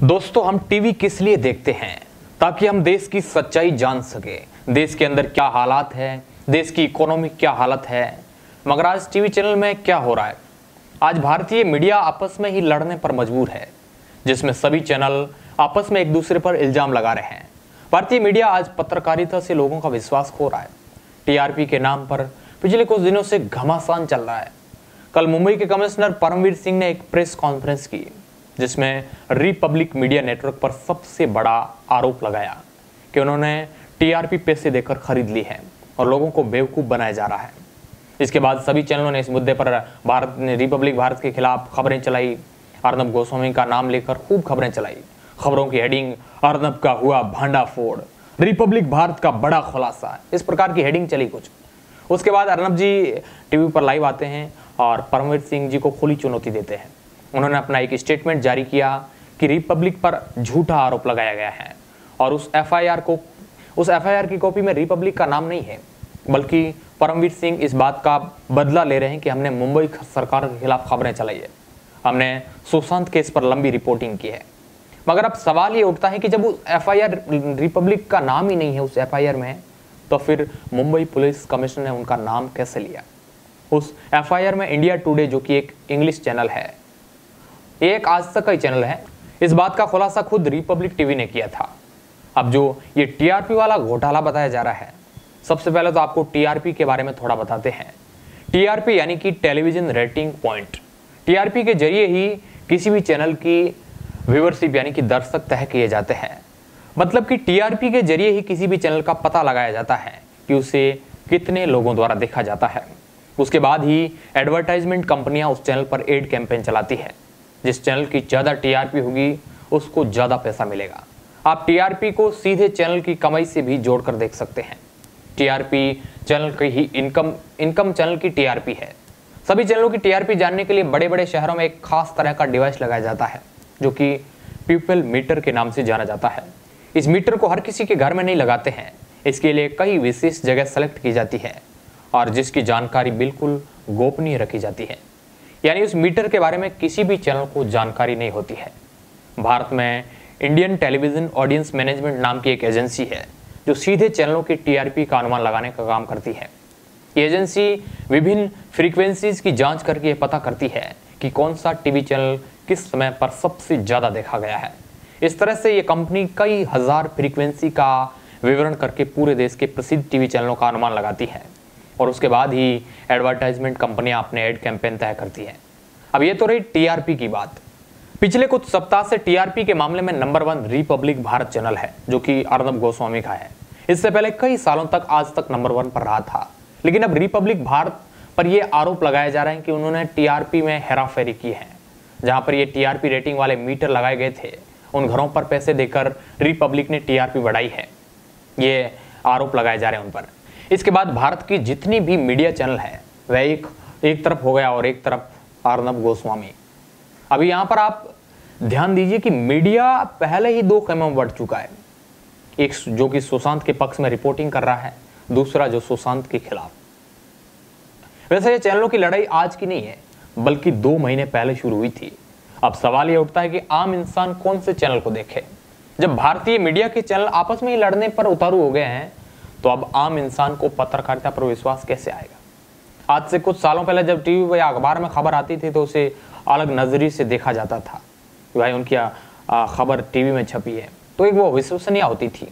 दोस्तों, हम टीवी किस लिए देखते हैं? ताकि हम देश की सच्चाई जान सके, देश के अंदर क्या हालात है, देश की इकोनॉमी क्या हालत है। मगर आज टीवी चैनल में क्या हो रहा है? आज भारतीय मीडिया आपस में ही लड़ने पर मजबूर है, जिसमें सभी चैनल आपस में एक दूसरे पर इल्जाम लगा रहे हैं। भारतीय मीडिया आज पत्रकारिता से लोगों का विश्वास खो रहा है। टीआरपी के नाम पर पिछले कुछ दिनों से घमासान चल रहा है। कल मुंबई के कमिश्नर परमवीर सिंह ने एक प्रेस कॉन्फ्रेंस की, जिसमें रिपब्लिक मीडिया नेटवर्क पर सबसे बड़ा आरोप लगाया कि उन्होंने टीआरपी पैसे देकर खरीद ली है और लोगों को बेवकूफ़ बनाया जा रहा है। इसके बाद सभी चैनलों ने इस मुद्दे पर रिपब्लिक भारत के खिलाफ खबरें चलाई। अर्नब गोस्वामी का नाम लेकर खूब खबरें चलाई। खबरों की हेडिंग, अर्नब का हुआ भांडाफोड़, रिपब्लिक भारत का बड़ा खुलासा, इस प्रकार की हेडिंग चली कुछ। उसके बाद अर्नब जी टीवी पर लाइव आते हैं और परमवीर सिंह जी को खुली चुनौती देते हैं। उन्होंने अपना एक स्टेटमेंट जारी किया कि रिपब्लिक पर झूठा आरोप लगाया गया है और उस एफआईआर की कॉपी में रिपब्लिक का नाम नहीं है, बल्कि परमवीर सिंह इस बात का बदला ले रहे हैं कि हमने मुंबई सरकार के खिलाफ खबरें चलाई है, हमने सुशांत केस पर लंबी रिपोर्टिंग की है। मगर अब सवाल ये उठता है कि जब उस एफआईआर रिपब्लिक का नाम ही नहीं है उस एफआईआर में, तो फिर मुंबई पुलिस कमिश्नर ने उनका नाम कैसे लिया? उस एफआईआर में इंडिया टुडे, जो कि एक इंग्लिश चैनल है, एक आज तक का ही चैनल है, इस बात का खुलासा खुद रिपब्लिक टीवी ने किया था। अब जो ये टीआरपी वाला घोटाला बताया जा रहा है, सबसे पहले तो आपको टीआरपी के बारे में थोड़ा बताते हैं। टीआरपी यानी कि टेलीविजन रेटिंग पॉइंट। टीआरपी के जरिए ही किसी भी चैनल की व्यूअरशिप यानी कि दर्शक तय किए जाते हैं। मतलब कि टीआरपी के जरिए ही किसी भी चैनल का पता लगाया जाता है कि उसे कितने लोगों द्वारा देखा जाता है। उसके बाद ही एडवर्टाइजमेंट कंपनियां उस चैनल पर एड कैंपेन चलाती है। जिस चैनल की ज़्यादा टीआरपी होगी उसको ज़्यादा पैसा मिलेगा। आप टीआरपी को सीधे चैनल की कमाई से भी जोड़कर देख सकते हैं। टीआरपी चैनल की ही इनकम चैनल की टीआरपी है। सभी चैनलों की टीआरपी जानने के लिए बड़े बड़े शहरों में एक खास तरह का डिवाइस लगाया जाता है, जो कि पीपल मीटर के नाम से जाना जाता है। इस मीटर को हर किसी के घर में नहीं लगाते हैं। इसके लिए कई विशेष जगह सेलेक्ट की जाती है और जिसकी जानकारी बिल्कुल गोपनीय रखी जाती है, यानी उस मीटर के बारे में किसी भी चैनल को जानकारी नहीं होती है। भारत में इंडियन टेलीविजन ऑडियंस मैनेजमेंट नाम की एक एजेंसी है, जो सीधे चैनलों की टीआरपी का अनुमान लगाने का काम करती है। ये एजेंसी विभिन्न फ्रीक्वेंसीज की जांच करके ये पता करती है कि कौन सा टीवी चैनल किस समय पर सबसे ज़्यादा देखा गया है। इस तरह से ये कंपनी कई हजार फ्रीक्वेंसी का विवरण करके पूरे देश के प्रसिद्ध टीवी चैनलों का अनुमान लगाती है और उसके बाद ही एडवर्टाइजमेंट कंपनियां अपने एड कैंपेन तय करती हैं। अब ये तो रही टीआरपी की बात। पिछले कुछ सप्ताह से टीआरपी के मामले में नंबर 1 रिपब्लिक भारत चैनल है, जो कि अर्नब गोस्वामी का है। इससे पहले कई सालों तक आज तक नंबर 1 पर रहा था, लेकिन अब रिपब्लिक भारत पर यह आरोप लगाया जा रहा है कि उन्होंने टीआरपी में हेराफेरी की है। जहां पर ये टीआरपी रेटिंग वाले मीटर लगाए गए थे, उन घरों पर पैसे देकर रिपब्लिक ने टीआरपी बढ़ाई है। ये आरोप लगाए जा रहे हैं उन पर। इसके बाद भारत की जितनी भी मीडिया चैनल है वह एक तरफ हो गया और एक तरफ अर्नब गोस्वामी। अभी यहाँ पर आप ध्यान दीजिए कि मीडिया पहले ही 2 खेमों में बढ़ चुका है। एक जो कि सुशांत के पक्ष में रिपोर्टिंग कर रहा है, दूसरा जो सुशांत के खिलाफ। वैसे ये चैनलों की लड़ाई आज की नहीं है, बल्कि 2 महीने पहले शुरू हुई थी। अब सवाल ये उठता है कि आम इंसान कौन से चैनल को देखे? जब भारतीय मीडिया के चैनल आपस में ही लड़ने पर उतारू हो गए हैं, तो अब आम इंसान को पत्रकारिता पर विश्वास कैसे आएगा? आज से कुछ सालों पहले जब टीवी या अखबार में खबर आती थी तो उसे अलग नजरिए से देखा जाता था कि भाई उनकी खबर टीवी में छपी है, तो एक वो विश्वसनीय होती थी,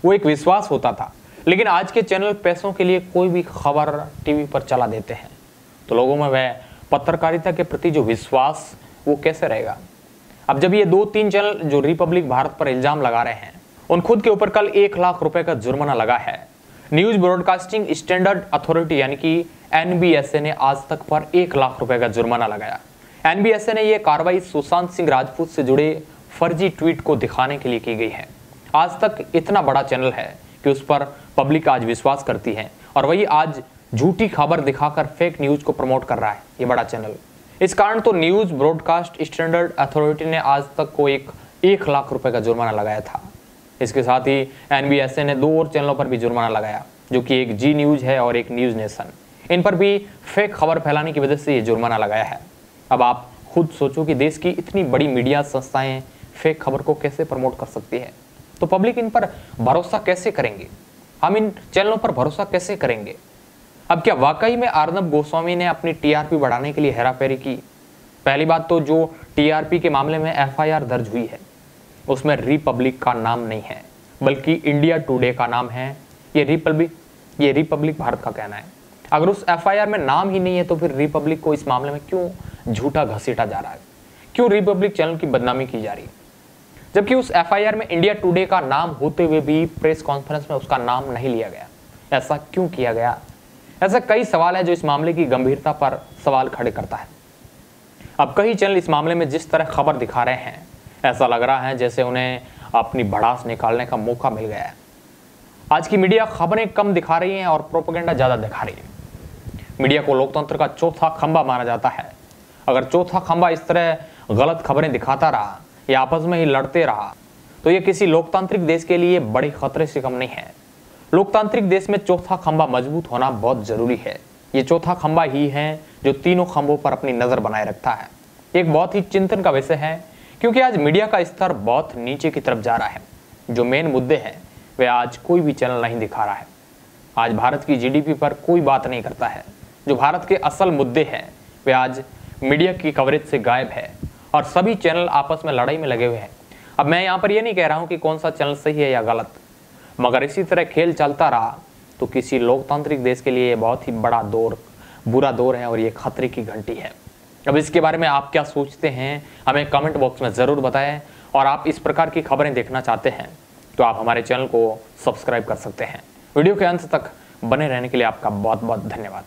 वो एक विश्वास होता था। लेकिन आज के चैनल पैसों के लिए कोई भी खबर टीवी पर चला देते हैं, तो लोगों में वह पत्रकारिता के प्रति जो विश्वास वो कैसे रहेगा? अब जब ये 2-3 चैनल जो रिपब्लिक भारत पर इल्जाम लगा रहे हैं, उन खुद के ऊपर कल 1 लाख रुपए का जुर्माना लगा है। न्यूज ब्रॉडकास्टिंग स्टैंडर्ड अथॉरिटी यानी कि एनबीएसए ने आज तक पर 1 लाख रुपए का जुर्माना लगाया। एनबीएसए ने यह कार्रवाई सुशांत सिंह राजपूत से जुड़े फर्जी ट्वीट को दिखाने के लिए की गई है। आज तक इतना बड़ा चैनल है कि उस पर पब्लिक आज विश्वास करती है और वही आज झूठी खबर दिखाकर फेक न्यूज को प्रमोट कर रहा है ये बड़ा चैनल। इस कारण तो न्यूज ब्रॉडकास्ट स्टैंडर्ड अथॉरिटी ने आज तक को 1 लाख रुपए का जुर्माना लगाया था। इसके साथ ही एनबीएसए ने 2 और चैनलों पर भी जुर्माना लगाया, जो कि एक जी न्यूज है और एक न्यूज नेशन। इन पर भी फेक खबर फैलाने की वजह से ये जुर्माना लगाया है। अब आप खुद सोचो कि देश की इतनी बड़ी मीडिया संस्थाएं फेक खबर को कैसे प्रमोट कर सकती है। तो पब्लिक इन पर भरोसा कैसे करेंगे, हम इन चैनलों पर भरोसा कैसे करेंगे। अब क्या वाकई में अर्नब गोस्वामी ने अपनी टीआरपी बढ़ाने के लिए हेराफेरी की? पहली बात तो जो टीआरपी के मामले में एफआईआर दर्ज हुई है उसमें रिपब्लिक का नाम नहीं है बल्कि इंडिया टुडे का नाम है। ये रिपब्लिक भारत का कहना है। अगर उस एफआईआर में नाम ही नहीं है तो फिर रिपब्लिक को इस मामले में क्यों झूठा घसीटा जा रहा है, क्यों रिपब्लिक चैनल की बदनामी की जा रही है, जबकि उस एफआईआर में इंडिया टुडे का नाम होते हुए भी प्रेस कॉन्फ्रेंस में उसका नाम नहीं लिया गया। ऐसा क्यों किया गया? ऐसा कई सवाल है जो इस मामले की गंभीरता पर सवाल खड़े करता है। अब कई चैनल इस मामले में जिस तरह खबर दिखा रहे हैं ऐसा लग रहा है जैसे उन्हें अपनी भड़ास निकालने का मौका मिल गया है। आज की मीडिया खबरें कम दिखा रही है और प्रोपेगेंडा ज्यादा दिखा रही है। मीडिया को लोकतंत्र का चौथा खंबा माना जाता है। अगर चौथा खंबा इस तरह गलत खबरें दिखाता रहा या आपस में ही लड़ते रहा तो यह किसी लोकतांत्रिक देश के लिए बड़े खतरे से कम नहीं है। लोकतांत्रिक देश में चौथा खंबा मजबूत होना बहुत जरूरी है। ये चौथा खंबा ही है जो तीनों खंभों पर अपनी नजर बनाए रखता है। एक बहुत ही चिंतन का विषय है क्योंकि आज मीडिया का स्तर बहुत नीचे की तरफ जा रहा है। जो मेन मुद्दे हैं वे आज कोई भी चैनल नहीं दिखा रहा है। आज भारत की जीडीपी पर कोई बात नहीं करता है। जो भारत के असल मुद्दे हैं वे आज मीडिया की कवरेज से गायब है और सभी चैनल आपस में लड़ाई में लगे हुए हैं। अब मैं यहाँ पर यह नहीं कह रहा हूँ कि कौन सा चैनल सही है या गलत, मगर इसी तरह खेल चलता रहा तो किसी लोकतांत्रिक देश के लिए ये बहुत ही बुरा दौर है और ये खतरे की घंटी है। अब इसके बारे में आप क्या सोचते हैं हमें कमेंट बॉक्स में ज़रूर बताएं और आप इस प्रकार की खबरें देखना चाहते हैं तो आप हमारे चैनल को सब्सक्राइब कर सकते हैं। वीडियो के अंत तक बने रहने के लिए आपका बहुत बहुत धन्यवाद।